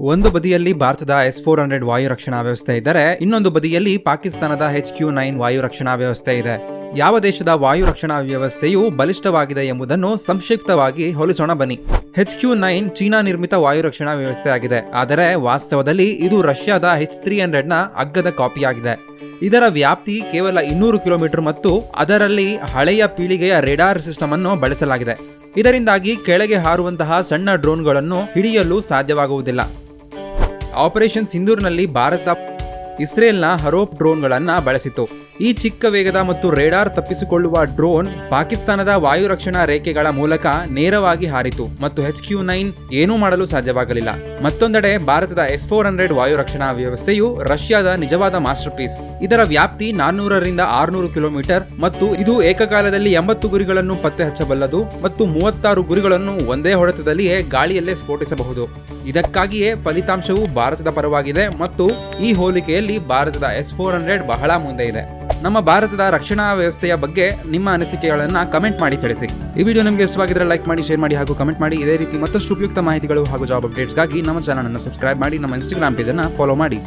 ಒಂದು ಬದಿಯಲ್ಲಿ ಭಾರತದ S-400 ವಾಯು ರಕ್ಷಣಾ ವ್ಯವಸ್ಥೆ ಇದ್ದರೆ ಇನ್ನೊಂದು ಬದಿಯಲ್ಲಿ ಪಾಕಿಸ್ತಾನದ HQ-9 ವಾಯು ರಕ್ಷಣಾ ವ್ಯವಸ್ಥೆ ಇದೆ. ಯಾವ ದೇಶದ ವಾಯು ರಕ್ಷಣಾ ವ್ಯವಸ್ಥೆಯು ಬಲಿಷ್ಠವಾಗಿದೆ ಎಂಬುದನ್ನು ಸಂಕ್ಷಿಪ್ತವಾಗಿ ಹೋಲಿಸೋಣ ಬನ್ನಿ. HQ-9 ಚೀನಾ ನಿರ್ಮಿತ ವಾಯು ರಕ್ಷಣಾ ವ್ಯವಸ್ಥೆ ಆಗಿದೆ, ಆದರೆ ವಾಸ್ತವದಲ್ಲಿ ಇದು ರಷ್ಯಾದ H-300ನ ಅಗ್ಗದ ಕಾಪಿಯಾಗಿದೆ. ಇದರ ವ್ಯಾಪ್ತಿ ಕೇವಲ 200 ಕಿಲೋಮೀಟರ್ ಮತ್ತು ಅದರಲ್ಲಿ ಹಳೆಯ ಪೀಳಿಗೆಯ ರೇಡಾರ್ ಸಿಸ್ಟಮ್ ಅನ್ನು ಬಳಸಲಾಗಿದೆ. ಇದರಿಂದಾಗಿ ಕೆಳಗೆ ಹಾರುವಂತಹ ಸಣ್ಣ ಡ್ರೋನ್ಗಳನ್ನು ಹಿಡಿಯಲು ಸಾಧ್ಯವಾಗುವುದಿಲ್ಲ. ಆಪರೇಷನ್ ಸಿಂಧೂರ್ನಲ್ಲಿ ಭಾರತ ಇಸ್ರೇಲ್ನ ಹರೋಪ್ ಡ್ರೋನ್ಗಳನ್ನು ಬಳಸಿತು. ಈ ಚಿಕ್ಕ ವೇಗದ ಮತ್ತು ರೇಡಾರ್ ತಪ್ಪಿಸಿಕೊಳ್ಳುವ ಡ್ರೋನ್ ಪಾಕಿಸ್ತಾನದ ವಾಯು ರಕ್ಷಣಾ ರೇಖೆಗಳ ಮೂಲಕ ನೇರವಾಗಿ ಹಾರಿತು ಮತ್ತು HQ-9 ಏನೂ ಮಾಡಲು ಸಾಧ್ಯವಾಗಲಿಲ್ಲ. ಮತ್ತೊಂದೆಡೆ ಭಾರತದ S-400 ವಾಯು ರಕ್ಷಣಾ ವ್ಯವಸ್ಥೆಯು ರಷ್ಯಾದ ನಿಜವಾದ ಮಾಸ್ಟರ್ ಪೀಸ್. ಇದರ ವ್ಯಾಪ್ತಿ 400 ರಿಂದ 600 ಕಿಲೋಮೀಟರ್ ಮತ್ತು ಇದು ಏಕಕಾಲದಲ್ಲಿ 80 ಗುರಿಗಳನ್ನು ಪತ್ತೆ ಹಚ್ಚಬಲ್ಲದು ಮತ್ತು 36 ಗುರಿಗಳನ್ನು ಒಂದೇ ಹೊಡೆತದಲ್ಲಿಯೇ ಗಾಳಿಯಲ್ಲೇ ಸ್ಫೋಟಿಸಬಹುದು. ಇದಕ್ಕಾಗಿಯೇ ಫಲಿತಾಂಶವು ಭಾರತದ ಪರವಾಗಿದೆ ಮತ್ತು ಈ ಹೋಲಿಕೆಯಲ್ಲಿ ಭಾರತದ S-400 ಬಹಳ ಮುಂದೆ ಇದೆ. ನಮ್ಮ ಭಾರತದ ರಕ್ಷಣಾ ವ್ಯವಸ್ಥೆಯ ಬಗ್ಗೆ ನಿಮ್ಮ ಅನಿಸಿಕೆಗಳನ್ನು ಕಮೆಂಟ್ ಮಾಡಿ ತಿಳಿಸಿ. ಈ ವಿಡಿಯೋ ನಿಮಗೆ ಇಷ್ಟವಾಗಿದ್ದರೆ ಲೈಕ್ ಮಾಡಿ, ಶೇರ್ ಮಾಡಿ ಹಾಗೂ ಕಮೆಂಟ್ ಮಾಡಿ. ಇದೇ ರೀತಿ ಮತ್ತಷ್ಟು ಉಪಯುಕ್ತ ಮಾಹಿತಿಗಳು ಹಾಗೂ ಜಾಬ್ ಅಪ್ಡೇಟ್ಸ್ಗಾಗಿ ನಮ್ಮ ಚಾನಲ್ ಅನ್ನು ಸಬ್ಸ್ಕ್ರೈಬ್ ಮಾಡಿ, ನಮ್ಮ ಇನ್ಸ್ಟಾಗ್ರಾಮ್ ಪೇಜ್ ಅನ್ನು ಫಾಲೋ ಮಾಡಿ.